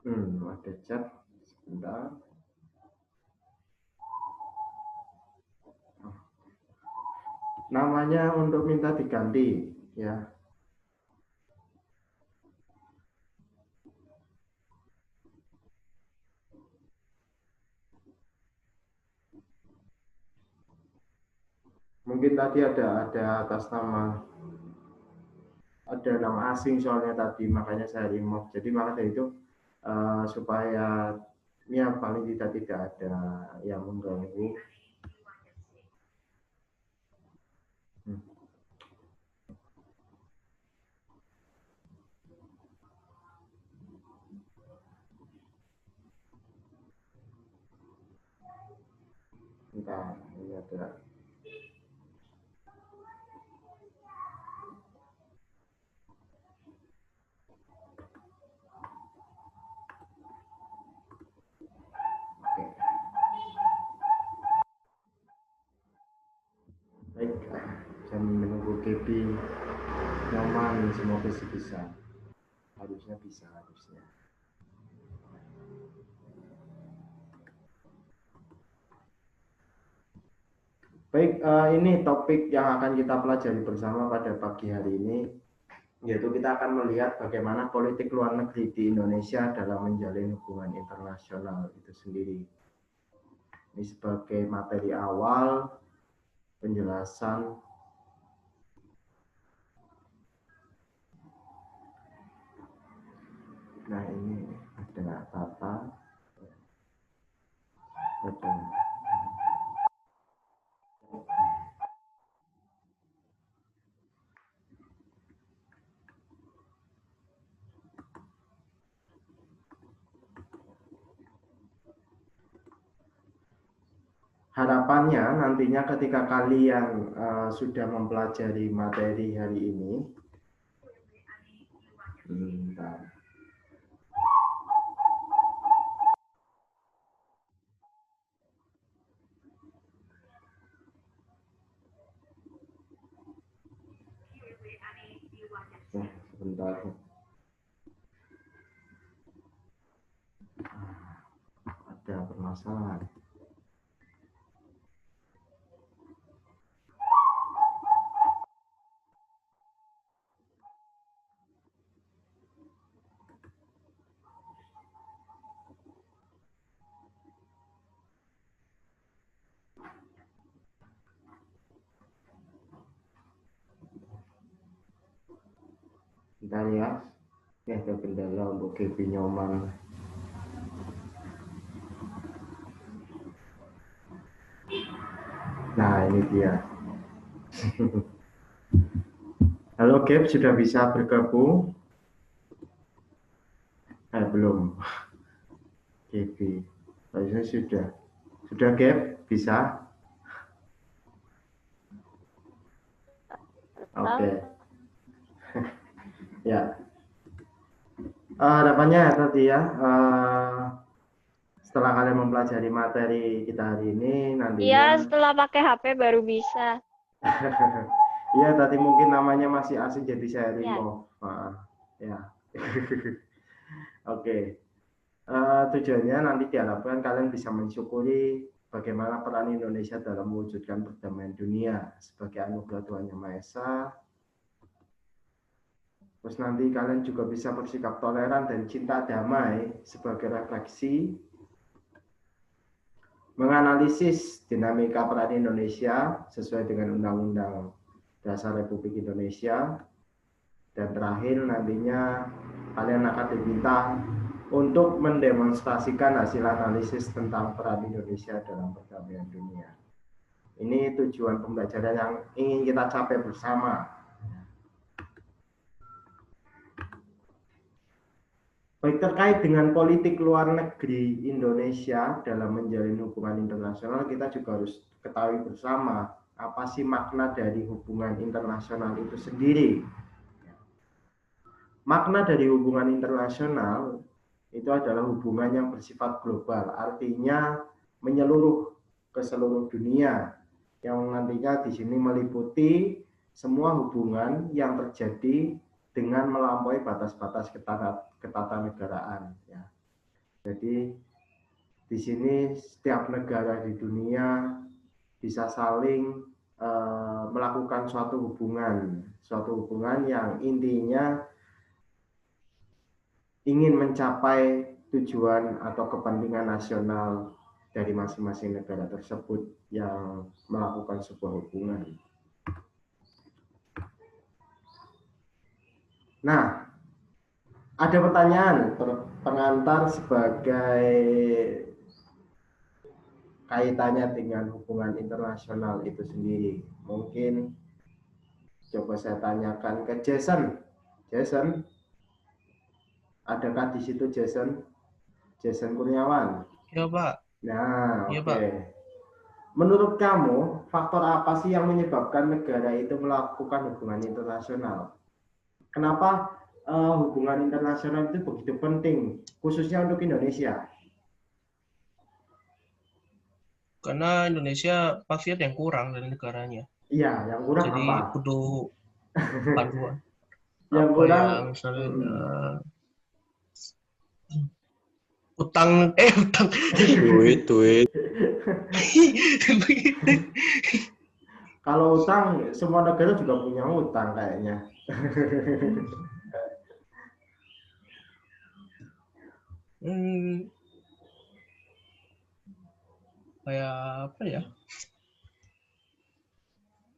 Ada chat sebentar. Namanya untuk minta diganti ya. Mungkin tadi ada atas nama asing soalnya tadi, makanya saya remove. Jadi maka dari itu supaya ya paling tidak ada yang mengganggu. Hmm. Entah, ini ada. Oke. Baik, saya menunggu Kepi nyaman, semoga sih bisa. Harusnya bisa, harusnya. Baik, ini topik yang akan kita pelajari bersama pada pagi hari ini, yaitu kita akan melihat bagaimana politik luar negeri di Indonesia dalam menjalin hubungan internasional itu sendiri. Ini sebagai materi awal penjelasan. Nah, ini ada tata, ada. Harapannya nantinya ketika kalian sudah mempelajari materi hari ini, bentar. Sebentar. Ada permasalahan. Bentar ya. Ini ada kendala untuk GB Nyoman. Nah, ini dia. Halo Gap, sudah bisa bergabung? Belum. GB. Harusnya sudah. Sudah Gap? Bisa? Oke. Okay. Ya. Harapannya tadi ya. Setelah kalian mempelajari materi kita hari ini, nantinya. Iya, setelah pakai HP baru bisa. Iya, tadi mungkin namanya masih asing jadi saya remove. Ya. Oke. Tujuannya nanti diharapkan kalian bisa mensyukuri bagaimana peran Indonesia dalam mewujudkan perdamaian dunia sebagai anugerah Tuhan Yang Maha Esa. Terus nanti kalian juga bisa bersikap toleran dan cinta damai sebagai refleksi menganalisis dinamika peran Indonesia sesuai dengan Undang-Undang Dasar Republik Indonesia. Dan terakhir nantinya kalian akan diminta untuk mendemonstrasikan hasil analisis tentang peran Indonesia dalam perdamaian dunia. Ini tujuan pembelajaran yang ingin kita capai bersama. Baik, terkait dengan politik luar negeri Indonesia dalam menjalin hubungan internasional, kita juga harus ketahui bersama apa sih makna dari hubungan internasional itu sendiri. Makna dari hubungan internasional itu adalah hubungan yang bersifat global, artinya menyeluruh ke seluruh dunia, yang nantinya di sini meliputi semua hubungan yang terjadi dengan melampaui batas-batas ketatanegaraan. Ya. Jadi di sini setiap negara di dunia bisa saling melakukan suatu hubungan yang intinya ingin mencapai tujuan atau kepentingan nasional dari masing-masing negara tersebut yang melakukan sebuah hubungan. Nah, ada pertanyaan pengantar sebagai kaitannya dengan hubungan internasional itu sendiri. Mungkin coba saya tanyakan ke Jason. Jason, adakah di situ Jason? Jason Kurniawan. Ya, Pak. Nah, Iya, oke. Pak. Menurut kamu, faktor apa sih yang menyebabkan negara itu melakukan hubungan internasional? Kenapa hubungan internasional itu begitu penting, khususnya untuk Indonesia? Karena Indonesia pasti ada yang kurang dari negaranya. Iya, yang kurang Jadi apa? butuh bantuan. Yang Apa kurang, ya, misalnya utang. Duit. kalau utang, semua negara juga punya utang kayaknya. Kayak apa ya?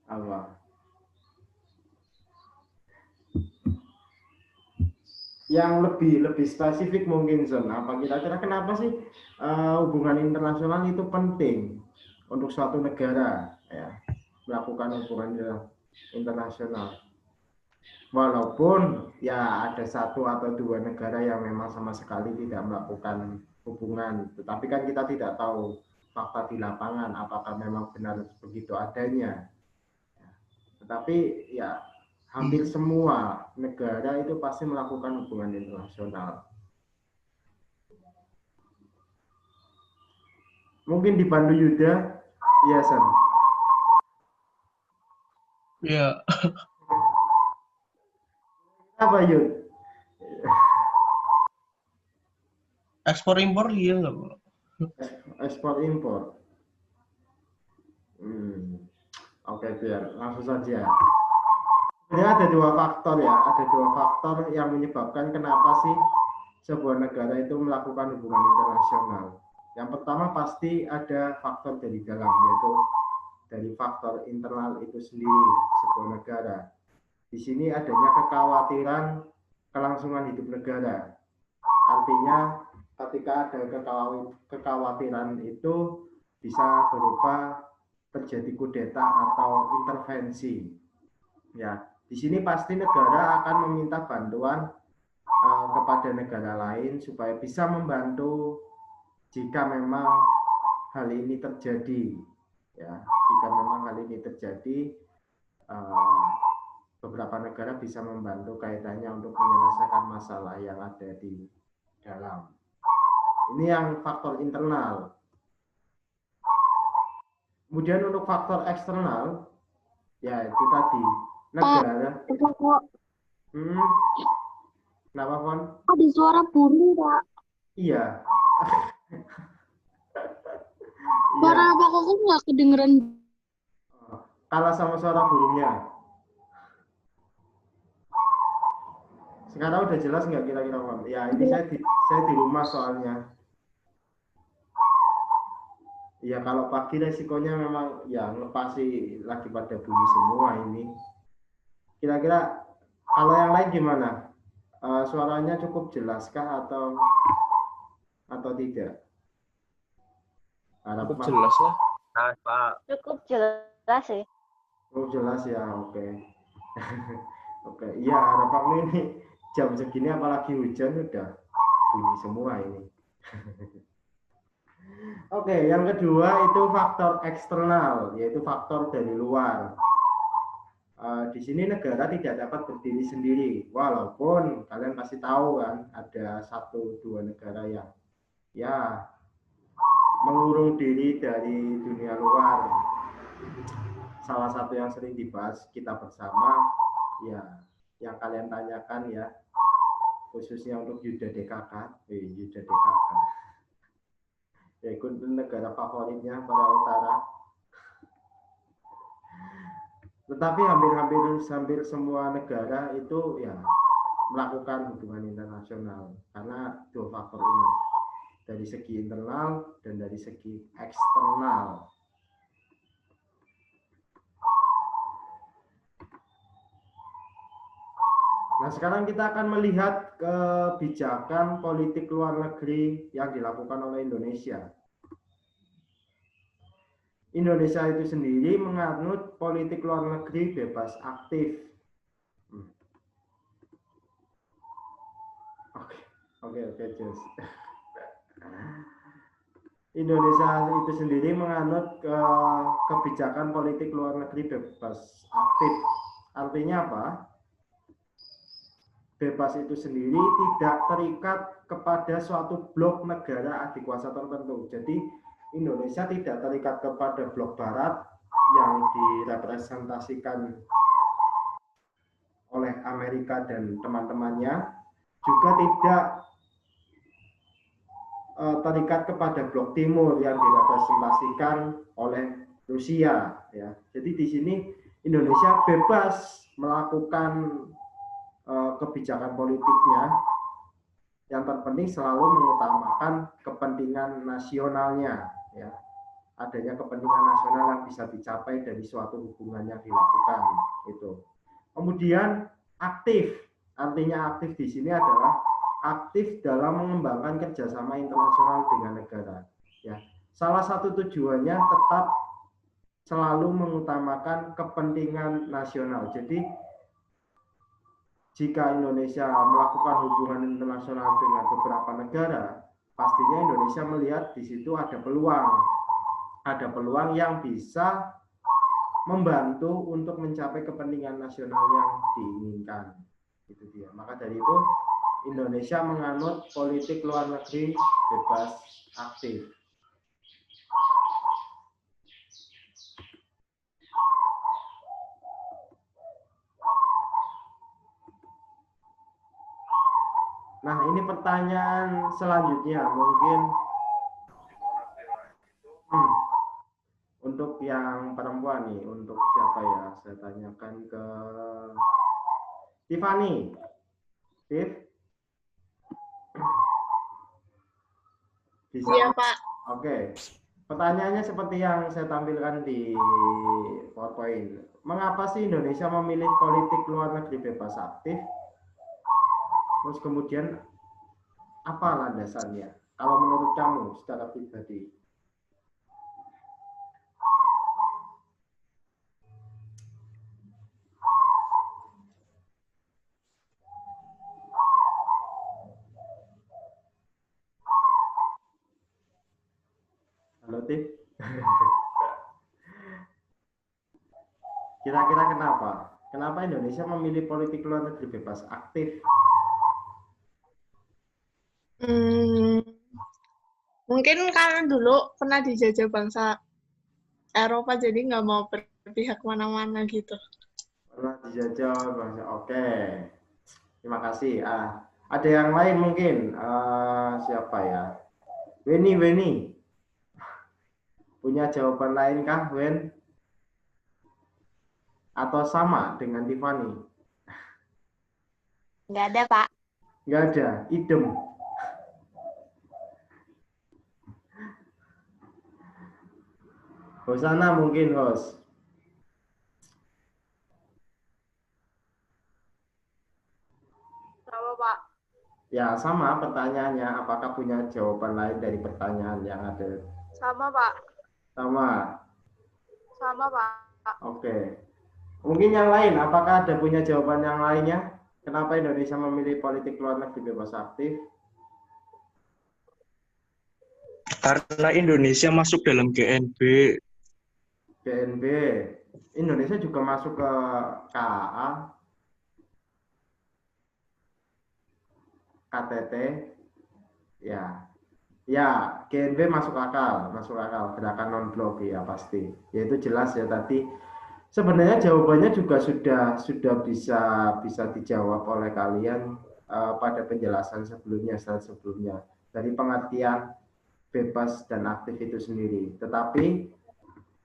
Apa? Yang lebih spesifik mungkin, Zon. Apa kira-kira kenapa sih hubungan internasional itu penting untuk suatu negara ya melakukan hubungan internasional? Walaupun ya ada satu atau dua negara yang memang sama sekali tidak melakukan hubungan, tetapi kan kita tidak tahu fakta di lapangan apakah memang benar begitu adanya. Tetapi ya hampir semua negara itu pasti melakukan hubungan internasional. Mungkin dibantu Yuda, iya San. Iya. Apa Yud? Ekspor impor iya nggak, Pak? Ekspor impor. Oke, biar langsung saja. Sebenarnya ada dua faktor yang menyebabkan kenapa sih sebuah negara itu melakukan hubungan internasional. Yang pertama pasti ada faktor dari dalam, yaitu dari faktor internal itu sendiri sebuah negara. Di sini adanya kekhawatiran kelangsungan hidup negara. Artinya ketika ada kekhawatiran itu bisa berupa terjadi kudeta atau intervensi. Ya, di sini pasti negara akan meminta bantuan kepada negara lain supaya bisa membantu jika memang hal ini terjadi. Ya, jika memang hal ini terjadi, beberapa negara bisa membantu kaitannya untuk menyelesaikan masalah yang ada di dalam. Ini yang faktor internal. Kemudian untuk faktor eksternal, ya itu tadi negara. Kenapa, Fon? Ada suara burung, Pak. Iya. Suara Pak Koko nggak kedengeran. Kalah sama suara burungnya. Sekarang udah jelas nggak kira-kira, Fon? Ya ini saya di rumah soalnya. Ya kalau pagi resikonya memang ya ngepasi lagi pada bunyi semua ini. Kira-kira kalau yang lain gimana? Suaranya cukup jelaskah atau tidak? Cukup jelas lah. Nah, Pak. Cukup jelas sih. Cukup jelas ya, oke. Oke, iya harapannya ini jam segini apalagi hujan udah bunyi semua ini. Oke, yang kedua itu faktor eksternal, yaitu faktor dari luar. Di sini negara tidak dapat berdiri sendiri, walaupun kalian pasti tahu kan ada satu dua negara yang ya mengurung diri dari dunia luar. Salah satu yang sering dibahas kita bersama, ya yang kalian tanyakan ya, khususnya untuk Yuda DKK, Yuda DKK. Ya, itu negara favoritnya Korea Utara. Tetapi hampir semua negara itu ya melakukan hubungan internasional karena dua faktor ini, dari segi internal dan dari segi eksternal. Nah, sekarang kita akan melihat kebijakan politik luar negeri yang dilakukan oleh Indonesia. Indonesia itu sendiri menganut politik luar negeri bebas aktif. Oke, Jess. Indonesia itu sendiri menganut kebijakan politik luar negeri bebas aktif. Artinya apa? Bebas itu sendiri tidak terikat kepada suatu blok negara adikuasa tertentu. Jadi Indonesia tidak terikat kepada blok barat yang direpresentasikan oleh Amerika dan teman-temannya, juga tidak terikat kepada blok timur yang direpresentasikan oleh Rusia. Ya. Jadi di sini Indonesia bebas melakukan kebijakan politiknya, yang terpenting selalu mengutamakan kepentingan nasionalnya, ya. Adanya kepentingan nasional yang bisa dicapai dari suatu hubungan yang dilakukan itu. Kemudian aktif, artinya aktif di sini adalah aktif dalam mengembangkan kerjasama internasional dengan negara. Ya, salah satu tujuannya tetap selalu mengutamakan kepentingan nasional. Jadi jika Indonesia melakukan hubungan internasional dengan beberapa negara, pastinya Indonesia melihat di situ ada peluang yang bisa membantu untuk mencapai kepentingan nasional yang diinginkan. Itu dia. Maka dari itu Indonesia menganut politik luar negeri bebas aktif. Nah, ini pertanyaan selanjutnya mungkin untuk yang perempuan nih, untuk siapa ya? Saya tanyakan ke Tiffany. Tiff? Bisa? Iya, Pak. Oke. Pertanyaannya seperti yang saya tampilkan di PowerPoint. Mengapa sih Indonesia memilih politik luar negeri bebas aktif? Terus kemudian apa landasannya? Kalau menurut kamu secara pribadi? Halo, Tip. Kira-kira kenapa? Kenapa Indonesia memilih politik luar negeri bebas aktif? Mungkin karena dulu pernah dijajah bangsa Eropa, jadi nggak mau berpihak mana-mana gitu. Pernah dijajah bangsa. Oke. Terima kasih. Ada yang lain mungkin? Siapa ya? Weni. Punya jawaban lain kah, Wen? Atau sama dengan Tiffany? Nggak ada, Pak. Nggak ada. Idem. Hosana mungkin, Hos. Sama, Pak. Ya, sama pertanyaannya. Apakah punya jawaban lain dari pertanyaan yang ada? Sama, Pak. Sama. Sama, Pak. Oke. Mungkin yang lain, apakah ada punya jawaban yang lainnya? Kenapa Indonesia memilih politik luar negeri bebas aktif? Karena Indonesia masuk dalam GNB. GNB. Indonesia juga masuk ke KAA, KTT. Ya, GNB masuk akal, gerakan non-blok ya pasti. Ya itu jelas ya tadi. Sebenarnya jawabannya juga sudah bisa dijawab oleh kalian pada penjelasan sebelumnya. Dari pengertian bebas dan aktif itu sendiri. Tetapi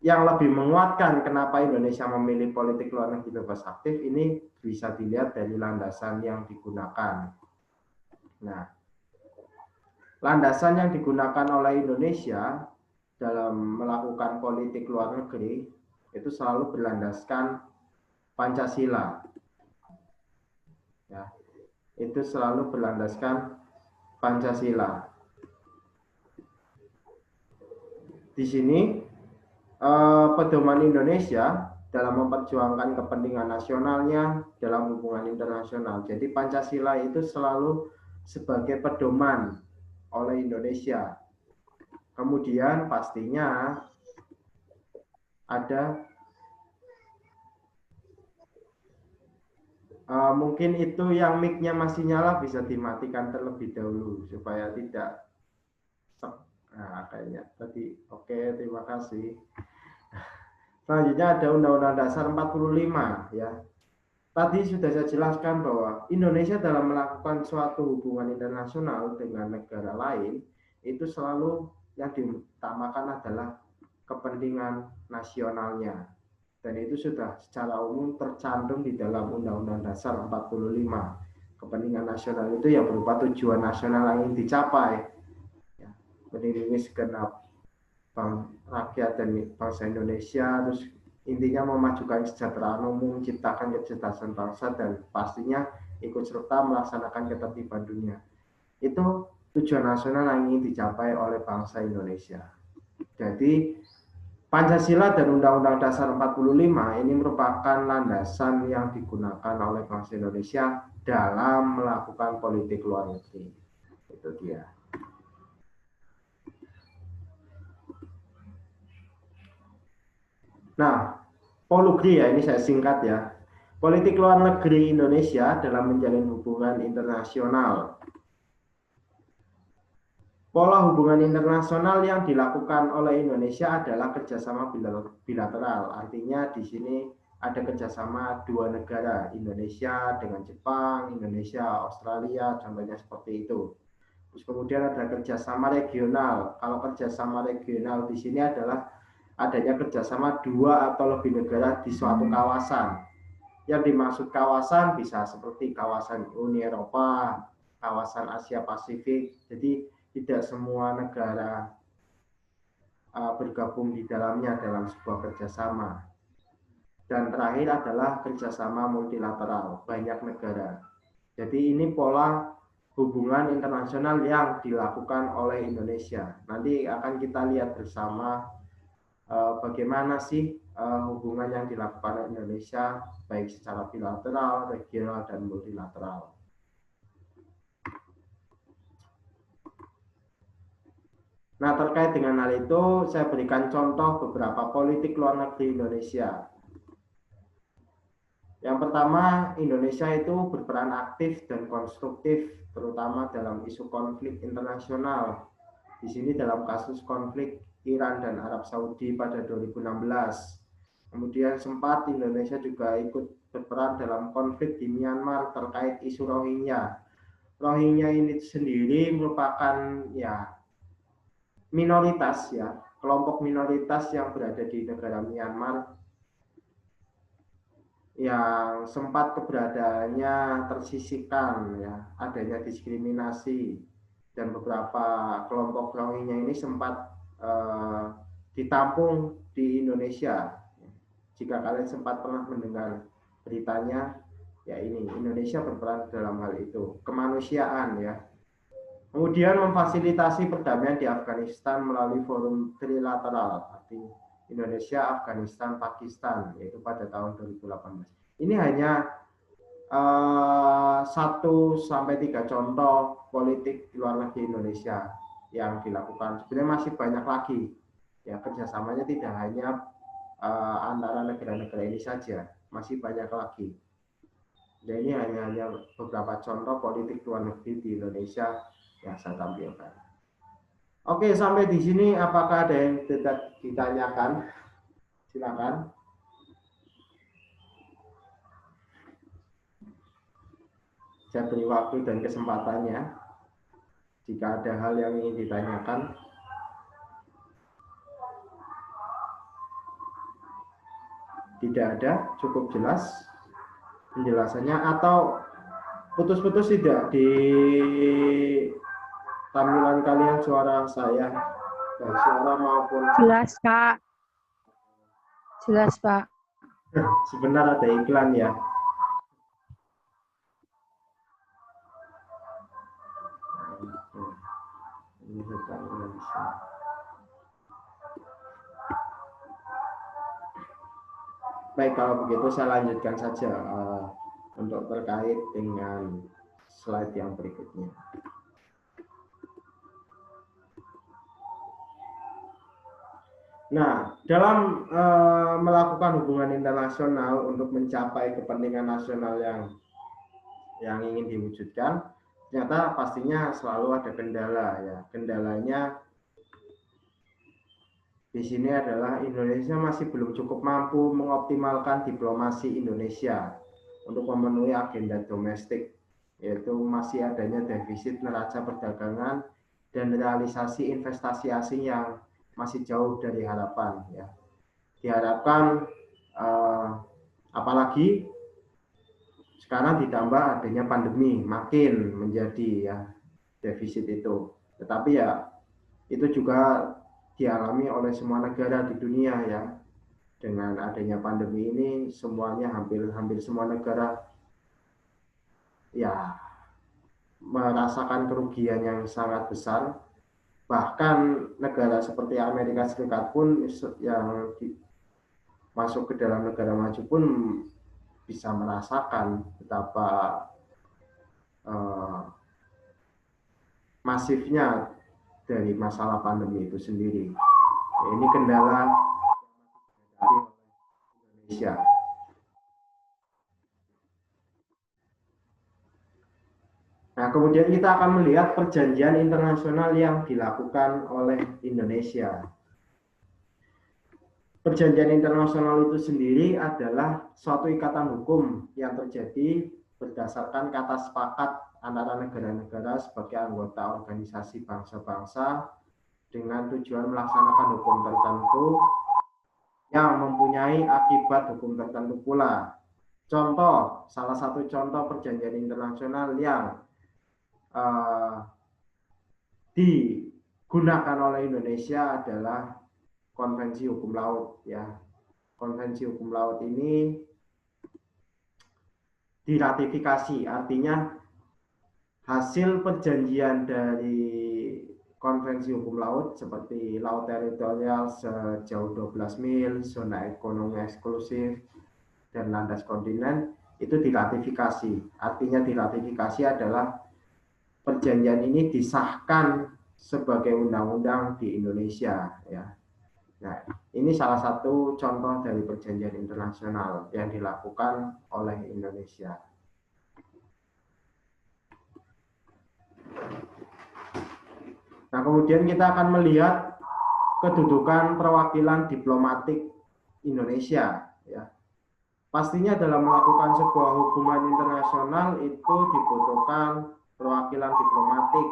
yang lebih menguatkan kenapa Indonesia memilih politik luar negeri bebas aktif ini bisa dilihat dari landasan yang digunakan. Nah, landasan yang digunakan oleh Indonesia dalam melakukan politik luar negeri itu selalu berlandaskan Pancasila. Ya, itu selalu berlandaskan Pancasila. Di sini pedoman Indonesia dalam memperjuangkan kepentingan nasionalnya dalam hubungan internasional. Jadi Pancasila itu selalu sebagai pedoman oleh Indonesia. Kemudian pastinya ada mungkin itu yang mic-nya masih nyala bisa dimatikan terlebih dahulu supaya tidak. Nah, kayaknya tadi oke, terima kasih. Selanjutnya ada Undang-Undang Dasar 45 ya. Tadi sudah saya jelaskan bahwa Indonesia dalam melakukan suatu hubungan internasional dengan negara lain itu selalu yang diutamakan adalah kepentingan nasionalnya. Dan itu sudah secara umum tercantum di dalam Undang-Undang Dasar 45. Kepentingan nasional itu yang berupa tujuan nasional yang ingin dicapai. Ya, melindungi segenap rakyat dan bangsa Indonesia, terus intinya memajukan kesejahteraan umum, menciptakan kecerdasan bangsa, dan pastinya ikut serta melaksanakan ketertiban dunia. Itu tujuan nasional yang ingin dicapai oleh bangsa Indonesia. Jadi Pancasila dan Undang-Undang Dasar 45 ini merupakan landasan yang digunakan oleh bangsa Indonesia dalam melakukan politik luar negeri. Itu dia. Nah, Polugri ya, ini saya singkat ya. Politik luar negeri Indonesia dalam menjalin hubungan internasional. Pola hubungan internasional yang dilakukan oleh Indonesia adalah kerjasama bilateral. Artinya di sini ada kerjasama dua negara, Indonesia dengan Jepang, Indonesia, Australia, contohnya seperti itu. Terus kemudian ada kerjasama regional. Kalau kerjasama regional di sini adalah adanya kerjasama dua atau lebih negara di suatu kawasan. Yang dimaksud kawasan bisa seperti kawasan Uni Eropa, kawasan Asia Pasifik. Jadi tidak semua negara bergabung di dalamnya dalam sebuah kerjasama. Dan terakhir adalah kerjasama multilateral, banyak negara. Jadi ini pola hubungan internasional yang dilakukan oleh Indonesia. Nanti akan kita lihat bersama bagaimana sih hubungan yang dilakukan oleh Indonesia, baik secara bilateral, regional, dan multilateral. Nah, terkait dengan hal itu, saya berikan contoh beberapa politik luar negeri Indonesia. Yang pertama, Indonesia itu berperan aktif dan konstruktif, terutama dalam isu konflik internasional. Di sini dalam kasus konflik Iran dan Arab Saudi pada 2016. Kemudian sempat Indonesia juga ikut berperan dalam konflik di Myanmar terkait isu Rohingya. Rohingya ini sendiri merupakan ya minoritas ya, kelompok minoritas yang berada di negara Myanmar yang sempat keberadaannya tersisihkan ya, adanya diskriminasi, dan beberapa kelompok Rohingya ini sempat ditampung di Indonesia. Jika kalian sempat pernah mendengar beritanya, ya ini Indonesia berperan dalam hal itu, kemanusiaan ya. Kemudian memfasilitasi perdamaian di Afghanistan melalui forum trilateral, artinya Indonesia, Afghanistan, Pakistan, yaitu pada tahun 2018. Ini hanya 1 sampai 3 contoh politik luar negeri Indonesia yang dilakukan. Sebenarnya masih banyak lagi. Ya, kerjasamanya tidak hanya antara negara-negara ini saja, masih banyak lagi. Dan ini hanya beberapa contoh politik luar negeri di Indonesia yang saya tampilkan. Oke, sampai di sini apakah ada yang tidak ditanyakan? Silakan. Saya beri waktu dan kesempatannya. Jika ada hal yang ingin ditanyakan. Tidak ada, cukup jelas penjelasannya, atau putus-putus tidak di tampilan kalian suara saya, baik suara maupun Jelas, Kak. Jelas, Pak. sebentar ada iklan ya. Ini bukan Indonesia. Baik, kalau begitu saya lanjutkan saja untuk terkait dengan slide yang berikutnya. Nah, dalam melakukan hubungan internasional untuk mencapai kepentingan nasional yang ingin diwujudkan, ternyata pastinya selalu ada kendala ya. Kendalanya di sini adalah Indonesia masih belum cukup mampu mengoptimalkan diplomasi Indonesia untuk memenuhi agenda domestik, yaitu masih adanya defisit neraca perdagangan dan realisasi investasi asing yang masih jauh dari harapan ya. Diharapkan apalagi sekarang ditambah adanya pandemi makin menjadi ya defisit itu. Tetapi ya itu juga dialami oleh semua negara di dunia ya. Dengan adanya pandemi ini semuanya hampir semua negara ya merasakan kerugian yang sangat besar. Bahkan negara seperti Amerika Serikat pun yang masuk ke dalam negara maju pun bisa merasakan betapa masifnya dari masalah pandemi itu sendiri. Ini kendala Indonesia. Nah, kemudian kita akan melihat perjanjian internasional yang dilakukan oleh Indonesia. Perjanjian internasional itu sendiri adalah suatu ikatan hukum yang terjadi berdasarkan kata sepakat antara negara-negara sebagai anggota organisasi bangsa-bangsa dengan tujuan melaksanakan hukum tertentu yang mempunyai akibat hukum tertentu pula. Contoh, salah satu contoh perjanjian internasional yang digunakan oleh Indonesia adalah Konvensi Hukum Laut ya. Konvensi Hukum Laut ini diratifikasi, artinya hasil perjanjian dari Konvensi Hukum Laut seperti laut teritorial sejauh 12 mil, zona ekonomi eksklusif, dan landas kontinen itu diratifikasi. Artinya diratifikasi adalah perjanjian ini disahkan sebagai undang-undang di Indonesia ya. Nah, ini salah satu contoh dari perjanjian internasional yang dilakukan oleh Indonesia. Nah, kemudian kita akan melihat kedudukan perwakilan diplomatik Indonesia ya. Pastinya dalam melakukan sebuah hubungan internasional itu dibutuhkan perwakilan diplomatik.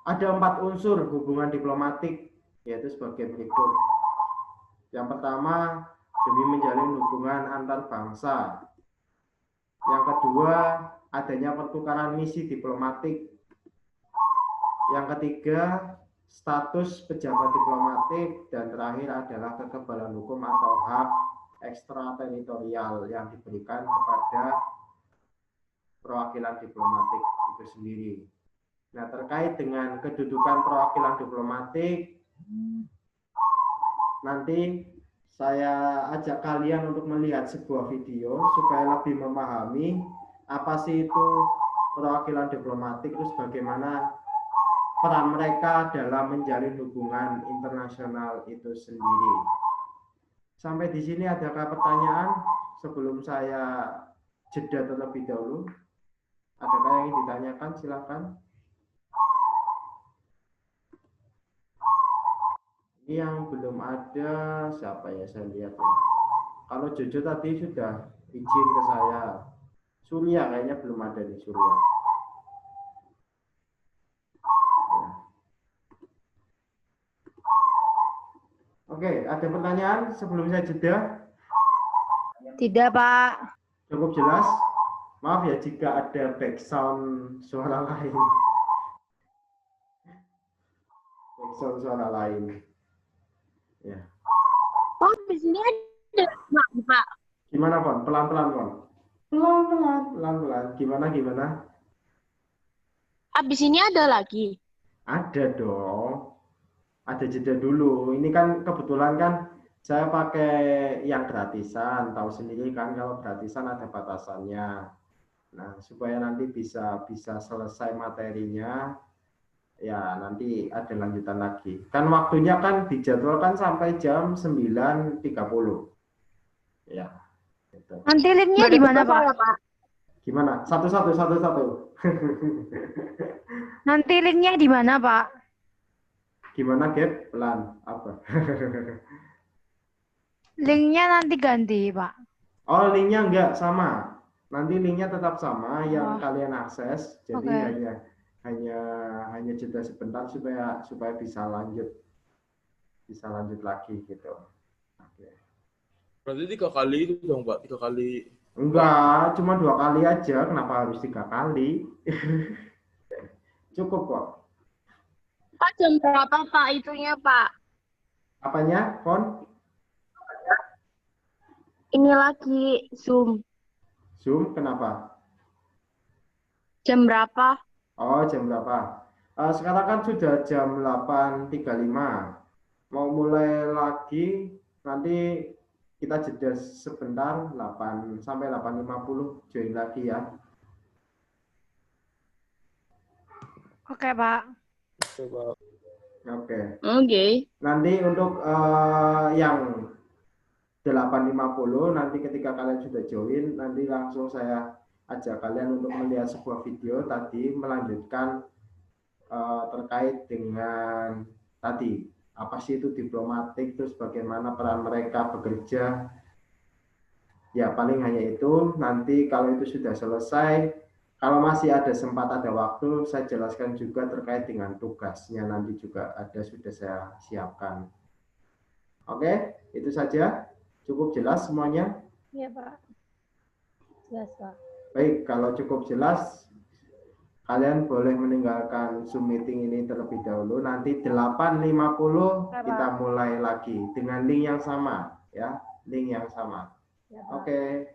Ada 4 unsur hubungan diplomatik, yaitu sebagai berikut. Yang pertama, demi menjalin hubungan antar bangsa. Yang kedua, adanya pertukaran misi diplomatik. Yang ketiga, status pejabat diplomatik. Dan terakhir adalah kekebalan hukum atau hak ekstrateritorial yang diberikan kepada perwakilan diplomatik itu sendiri. Nah, terkait dengan kedudukan perwakilan diplomatik, nanti saya ajak kalian untuk melihat sebuah video supaya lebih memahami apa sih itu perwakilan diplomatik, terus bagaimana peran mereka dalam menjalin hubungan internasional itu sendiri. Sampai di sini adakah pertanyaan sebelum saya jeda terlebih dahulu? Adakah yang ingin ditanyakan? Silakan. Ini yang belum ada siapa ya, saya lihat ya. Kalau Jojo tadi sudah izin ke saya. Surya kayaknya belum ada nih, Surya. Oke, ada pertanyaan sebelum saya jeda? Tidak, Pak. Cukup jelas? Maaf ya jika ada background suara lain. Background suara lain. Ya. Oh, di sini ada Pak. Gimana, Pon? Pelan-pelan, Pon. Pelan-pelan. Gimana? Abis ini ada lagi. Ada dong. Ada jeda dulu. Ini kan kebetulan kan saya pakai yang gratisan. Tahu sendiri kan kalau gratisan ada batasannya. Nah, supaya nanti bisa selesai materinya, ya nanti ada lanjutan lagi. Kan waktunya kan dijadwalkan sampai jam 9.30. Ya. Gitu. Nanti linknya di mana, Pak? Gimana? Satu-satu. Nanti linknya di mana, Pak? Gimana, Gap? Pelan. Apa? Linknya nanti ganti, Pak. Oh, linknya enggak sama. Nanti linknya tetap sama yang kalian akses. Jadi hanya jeda sebentar supaya bisa lanjut lagi gitu. Oke. Berarti 3 kali itu dong, Pak. 3 kali. Enggak, cuma 2 kali aja. Kenapa harus 3 kali? Cukup kok. Pak, jam berapa Pak itunya Pak? Apanya, Fon? Ini lagi Zoom. Zoom, kenapa? Jam berapa? Oh, jam berapa? Sekarang kan sudah jam 8.35. Mau mulai lagi, nanti kita jeda sebentar, 8 sampai 8.50, join lagi ya. Oke, Pak. Coba. Oke. Oke. Nanti untuk yang 8.50, nanti ketika kalian sudah join, nanti langsung saya ajak kalian untuk melihat sebuah video tadi melanjutkan terkait dengan tadi apa sih itu diplomatik, terus bagaimana peran mereka bekerja. Ya paling hanya itu. Nanti kalau itu sudah selesai, kalau masih ada sempat ada waktu, saya jelaskan juga terkait dengan tugasnya, nanti juga sudah saya siapkan. Oke, itu saja. Cukup jelas semuanya? Iya, Pak. Jelas, Pak. Baik, kalau cukup jelas, kalian boleh meninggalkan Zoom meeting ini terlebih dahulu. Nanti 8.50 kita mulai lagi dengan link yang sama, ya, link yang sama. Oke.